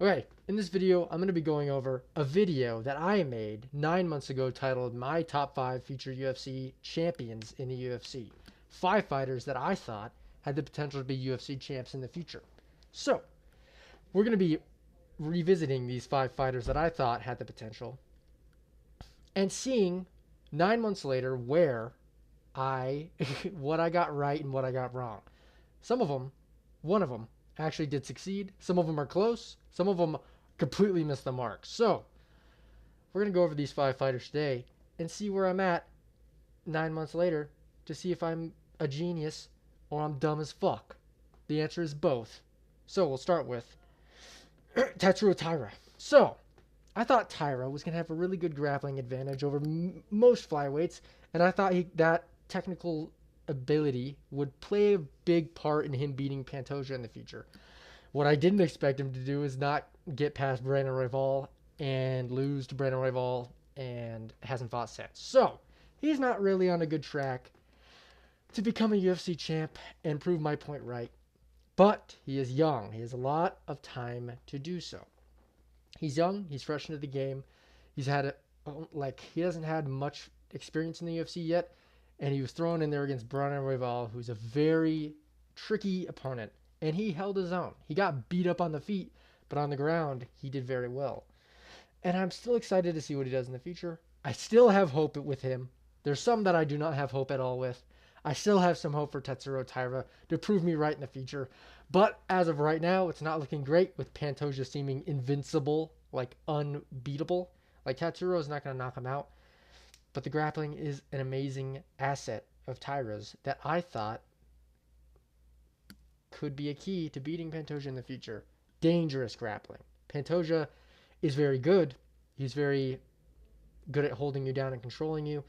Okay, in this video, I'm going to be going over a video that I made 9 months ago titled My Top 5 Future UFC Champions in the UFC. 5 fighters that I thought had the potential to be UFC champs in the future. So, we're going to be revisiting these 5 fighters that I thought had the potential and seeing 9 months later where I, what I got right and what I got wrong. Some of them, one of them, actually did succeed. Some of them are close. Some of them completely missed the mark. So, we're going to go over these 5 fighters today and see where I'm at 9 months later to see if I'm a genius or I'm dumb as fuck. The answer is both. So, we'll start with Tatsuro Taira. So, I thought Taira was going to have a really good grappling advantage over most flyweights, and I thought that technical ability would play a big part in him beating Pantoja in the future. What I didn't expect him to do is not get past Brandon Royval and lose to Brandon Royval and hasn't fought since. So, he's not really on a good track to become a UFC champ and prove my point right. But he is young. He has a lot of time to do so. He's young. He's fresh into the game. He's had he hasn't had much experience in the UFC yet, and he was thrown in there against Brandon Royval, who's a very tricky opponent, and he held his own. He got beat up on the feet, but on the ground he did very well. And I'm still excited to see what he does in the future. I still have hope with him. There's some that I do not have hope at all with. I still have some hope for Tatsuro Taira to prove me right in the future. But as of right now, it's not looking great with Pantoja seeming invincible, like unbeatable. Like Tatsuro is not going to knock him out. But the grappling is an amazing asset of Taira's that I thought could be a key to beating Pantoja in the future. Dangerous grappling. Pantoja is very good. He's very good at holding you down and controlling you.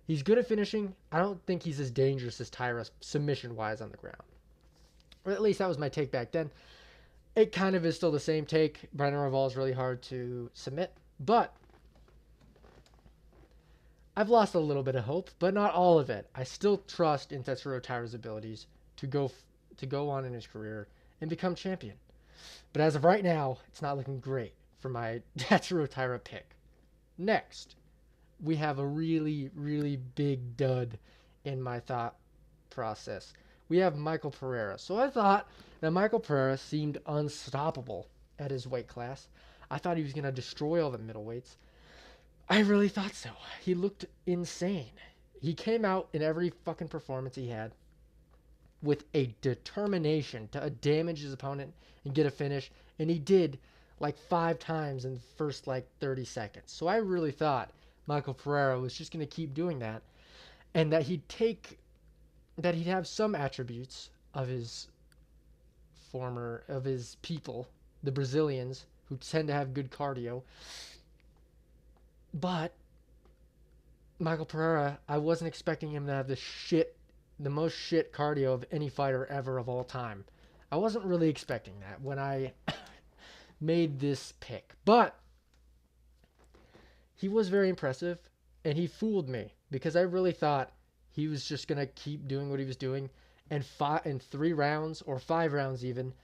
He's good at finishing. I don't think he's as dangerous as Taira submission-wise on the ground. Or at least that was my take back then. It kind of is still the same take. Brandon Royval is really hard to submit. But I've lost a little bit of hope, but not all of it. I still trust in Tatsuro Taira's abilities to go on in his career and become champion. But as of right now, it's not looking great for my Tatsuro Taira pick. Next, we have a really, really big dud in my thought process. We have Michael Pereira. So I thought that Michael Pereira seemed unstoppable at his weight class. I thought he was going to destroy all the middleweights. I really thought so. He looked insane. He came out in every fucking performance he had with a determination to damage his opponent and get a finish, and he did like 5 times in the first like 30 seconds. So I really thought Michael Pereira was just going to keep doing that, and that he'd have some attributes of his people, the Brazilians, who tend to have good cardio. But Michael Pereira, I wasn't expecting him to have the most shit cardio of any fighter ever of all time. I wasn't really expecting that when I made this pick. But he was very impressive, and he fooled me because I really thought he was just going to keep doing what he was doing, and 3 rounds or 5 rounds even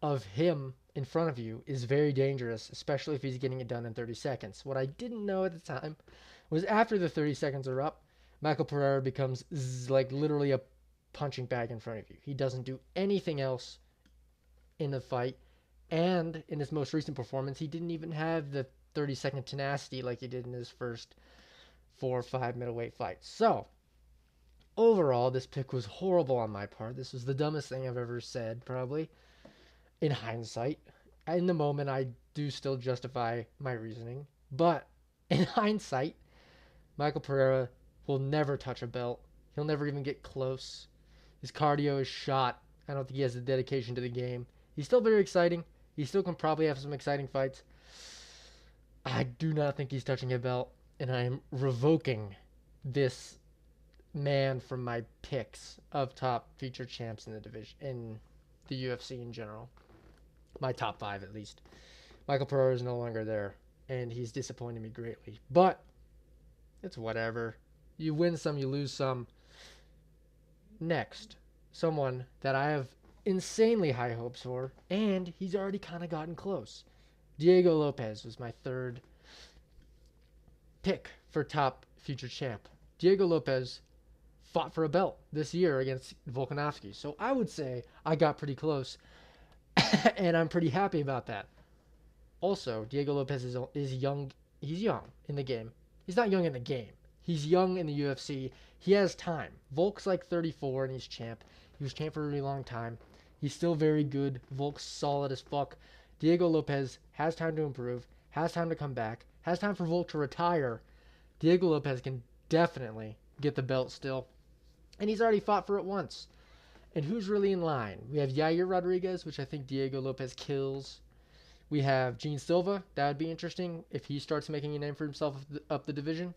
of him in front of you is very dangerous, especially if he's getting it done in 30 seconds. What I didn't know at the time was after the 30 seconds are up, Michael Pereira becomes like literally a punching bag in front of you. He doesn't do anything else in the fight. And in his most recent performance, he didn't even have the 30-second tenacity like he did in his first 4 or 5 middleweight fights. So, overall, this pick was horrible on my part. This was the dumbest thing I've ever said, probably, in hindsight. In the moment, I do still justify my reasoning. But in hindsight, Michael Pereira will never touch a belt. He'll never even get close. His cardio is shot. I don't think he has the dedication to the game. He's still very exciting. He still can probably have some exciting fights. I do not think he's touching a belt, and I am revoking this man from my picks of top feature champs in the division, in the UFC in general. My top 5 at least. Michael Pereira is no longer there, and he's disappointed me greatly. But it's whatever. You win some, you lose some. Next, someone that I have insanely high hopes for, and he's already kind of gotten close. Diego Lopez was my third pick for top future champ. Diego Lopez fought for a belt this year against Volkanovski. So I would say I got pretty close, and I'm pretty happy about that. Also, Diego Lopez is young. He's young in the game. He's not young in the game. He's young in the UFC. He has time. Volk's like 34 and he's champ. He was champ for a really long time. He's still very good. Volk's solid as fuck. Diego Lopez has time to improve, has time to come back, has time for Volk to retire. Diego Lopez can definitely get the belt still. And he's already fought for it once. And who's really in line? We have Yair Rodriguez, which I think Diego Lopez kills. We have Gene Silva. That would be interesting if he starts making a name for himself up the division.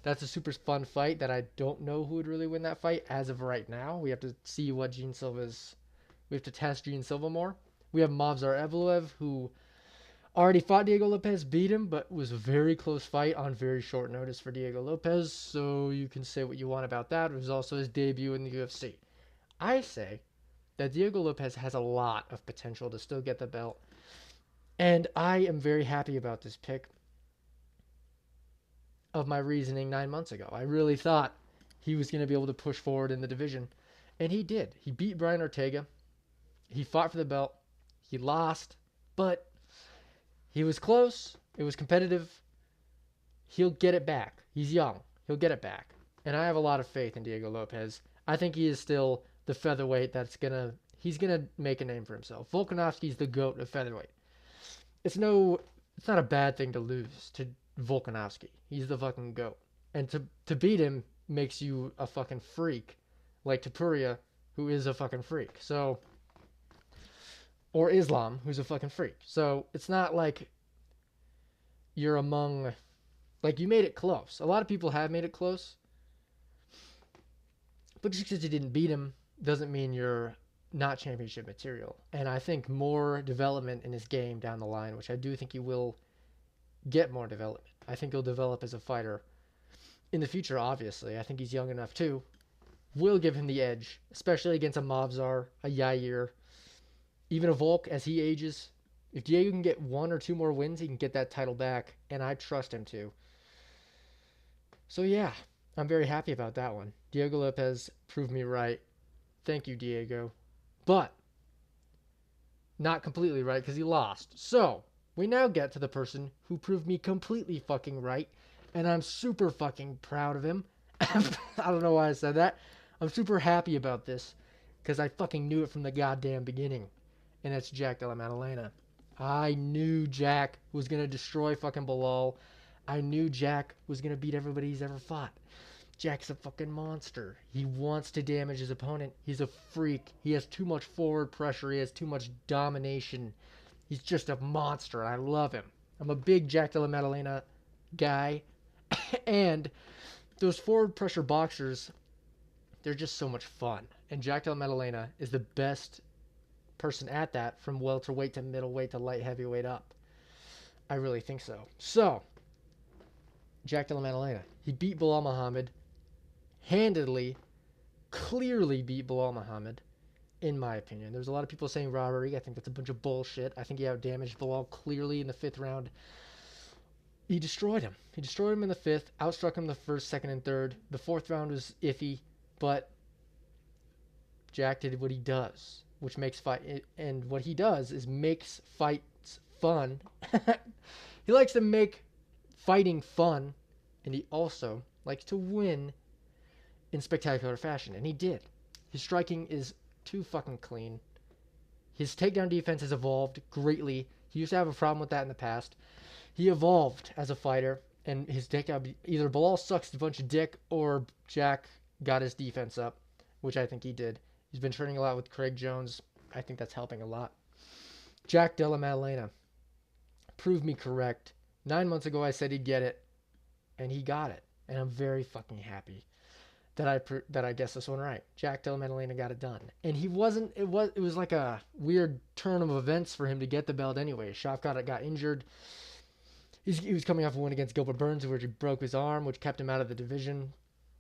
That's a super fun fight that I don't know who would really win that fight as of right now. We have to see what Gene Silva's... We have to test Gene Silva more. We have Movsar Evloev, who already fought Diego Lopez, beat him, but was a very close fight on very short notice for Diego Lopez. So you can say what you want about that. It was also his debut in the UFC. I say that Diego Lopez has a lot of potential to still get the belt. And I am very happy about this pick of my reasoning 9 months ago. I really thought he was going to be able to push forward in the division. And he did. He beat Brian Ortega. He fought for the belt. He lost. But he was close. It was competitive. He'll get it back. He's young. He'll get it back. And I have a lot of faith in Diego Lopez. I think he is still the featherweight he's going to make a name for himself. Volkanovski's the GOAT of featherweight. It's not a bad thing to lose to Volkanovski. He's the fucking GOAT. And to beat him makes you a fucking freak. Like Topuria, who is a fucking freak. So, or Islam, who's a fucking freak. So it's not like you're among, like you made it close. A lot of people have made it close. But just because you didn't beat him doesn't mean you're not championship material. And I think more development in his game down the line, which I do think he will get more development. I think he'll develop as a fighter in the future, obviously. I think he's young enough too. Will give him the edge, especially against a Movsar, a Yair, even a Volk as he ages. If Diego can get 1 or 2 more wins, he can get that title back, and I trust him to. So yeah, I'm very happy about that one. Diego Lopez proved me right. Thank you, Diego. But not completely right because he lost. So we now get to the person who proved me completely fucking right, and I'm super fucking proud of him. I don't know why I said that. I'm super happy about this because I fucking knew it from the goddamn beginning, and that's Jack Della Maddalena. I knew Jack was going to destroy fucking Bilal. I knew Jack was going to beat everybody he's ever fought. Jack's a fucking monster. He wants to damage his opponent. He's a freak. He has too much forward pressure. He has too much domination. He's just a monster. I love him. I'm a big Jack Della Maddalena guy. And those forward pressure boxers, they're just so much fun. And Jack Della Maddalena is the best person at that from welterweight to middleweight to light heavyweight up. I really think so. So, Jack Della Maddalena. He beat Bilal Muhammad. Handedly, clearly beat Bilal Muhammad, in my opinion. There's a lot of people saying robbery. I think that's a bunch of bullshit. I think he outdamaged Bilal clearly in the 5th round. He destroyed him. He destroyed him in the 5th, outstruck him the 1st, 2nd, and 3rd. The 4th round was iffy, but Jack did what he does, which makes fight. And what he does is makes fights fun. He likes to make fighting fun, and he also likes to win in spectacular fashion, and he did. His striking is too fucking clean. His takedown defense has evolved greatly. He used to have a problem with that in the past. He evolved as a fighter, and his takedown, either Bilal sucks a bunch of dick, or Jack got his defense up, which I think he did. He's been training a lot with Craig Jones. I think that's helping a lot. Jack Della Maddalena proved me correct. 9 months ago, I said he'd get it, and he got it, and I'm very fucking happy that I guessed this one right. Jack Della Maddalena got it done. And it was like a weird turn of events for him to get the belt anyway. Shavkat got injured. He was coming off a win against Gilbert Burns, where he broke his arm, which kept him out of the division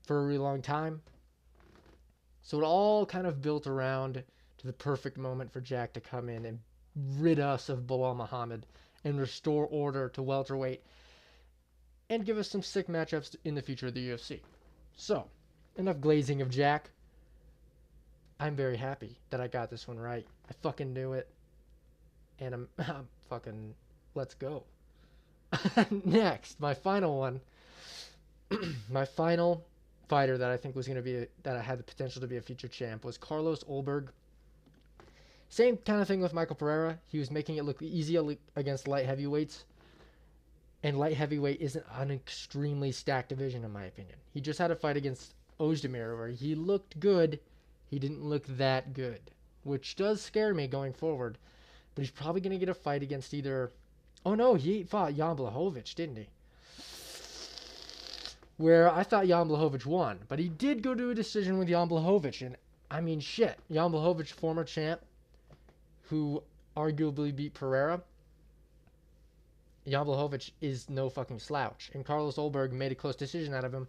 for a really long time. So it all kind of built around to the perfect moment for Jack to come in and rid us of Bilal Muhammad and restore order to welterweight and give us some sick matchups in the future of the UFC. So, enough glazing of Jack. I'm very happy that I got this one right. I fucking knew it. And I'm fucking, let's go. Next, my final one. My final fighter that I think was going to be, that I had the potential to be a future champ was Carlos Ulberg. Same kind of thing with Michael Pereira. He was making it look easy against light heavyweights. And light heavyweight isn't an extremely stacked division, in my opinion. He just had a fight against Ozdemir where he looked good. He didn't look that good, which does scare me going forward. But he's probably going to get a fight against either... Oh, no, he fought Jan Blachowicz, didn't he? Where I thought Jan Blachowicz won. But he did go to a decision with Jan Blachowicz. And, I mean, shit. Jan Blachowicz, former champ, who arguably beat Pereira. Jan Blachowicz is no fucking slouch. And Carlos Ulberg made a close decision out of him.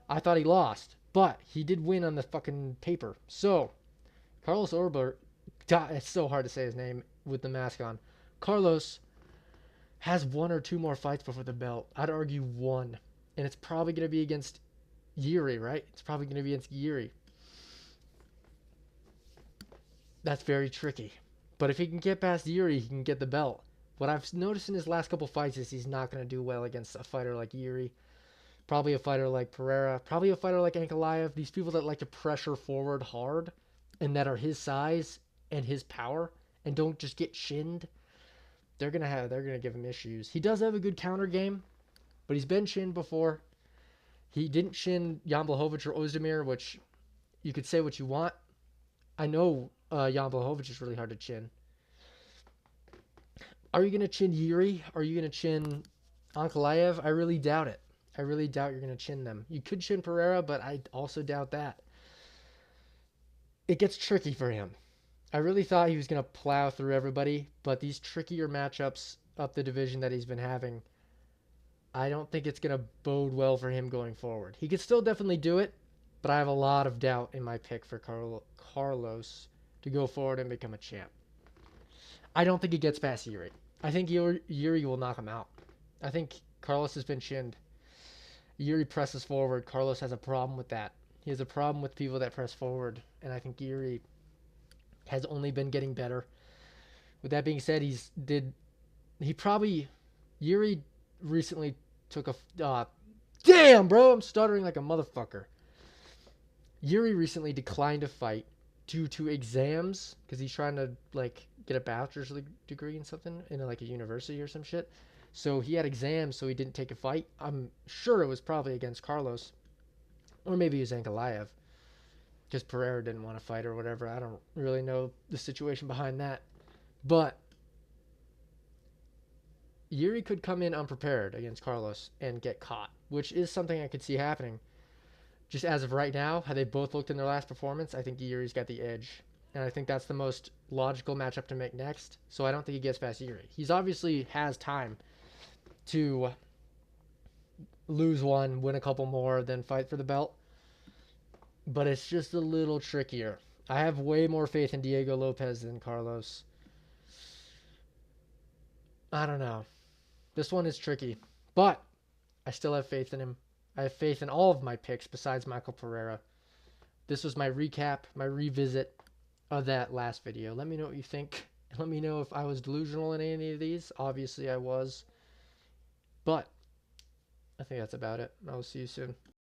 I thought he lost. But he did win on the fucking paper. So, Carlos Ulberg... God, it's so hard to say his name with the mask on. Carlos has one or two more fights before the belt. I'd argue one. And it's probably going to be against Yuri, right? It's probably going to be against Yuri. That's very tricky. But if he can get past Yuri, he can get the belt. What I've noticed in his last couple fights is he's not going to do well against a fighter like Yuri. Probably a fighter like Pereira. Probably a fighter like Ankalaev. These people that like to pressure forward hard and that are his size and his power and don't just get shinned. They're gonna give him issues. He does have a good counter game, but he's been shinned before. He didn't shin Jan Blachowicz or Ozdemir, which you could say what you want. I know Jan Blachowicz is really hard to chin. Are you gonna chin Yuri? Are you gonna chin Ankalaev? I really doubt it. I really doubt you're gonna chin them. You could chin Pereira, but I also doubt that. It gets tricky for him. I really thought he was going to plow through everybody, but these trickier matchups up the division that he's been having, I don't think it's going to bode well for him going forward. He could still definitely do it, but I have a lot of doubt in my pick for Carlos to go forward and become a champ. I don't think he gets past Yuri. I think Yuri will knock him out. I think Carlos has been shinned. Yuri presses forward. Carlos has a problem with that. He has a problem with people that press forward, and I think Yuri has only been getting better. With that being said, Yuri recently took a, damn, bro, I'm stuttering like a motherfucker. Yuri recently declined a fight due to exams, because he's trying to, like, get a bachelor's degree in something, in, like, a university or some shit. So he had exams, so he didn't take a fight. I'm sure it was probably against Carlos. Or maybe it was Ankalaev, because Pereira didn't want to fight or whatever. I don't really know the situation behind that. But Yuri could come in unprepared against Carlos and get caught, which is something I could see happening. Just as of right now, how they both looked in their last performance, I think Yuri's got the edge. And I think that's the most logical matchup to make next. So I don't think he gets past Yuri. He's obviously has time to lose one, win a couple more, then fight for the belt. But it's just a little trickier. I have way more faith in Diego Lopez than Carlos. I don't know. This one is tricky. But I still have faith in him. I have faith in all of my picks besides Michael Pereira. This was my recap, my revisit of that last video. Let me know what you think. Let me know if I was delusional in any of these. Obviously I was. But I think that's about it. I will see you soon.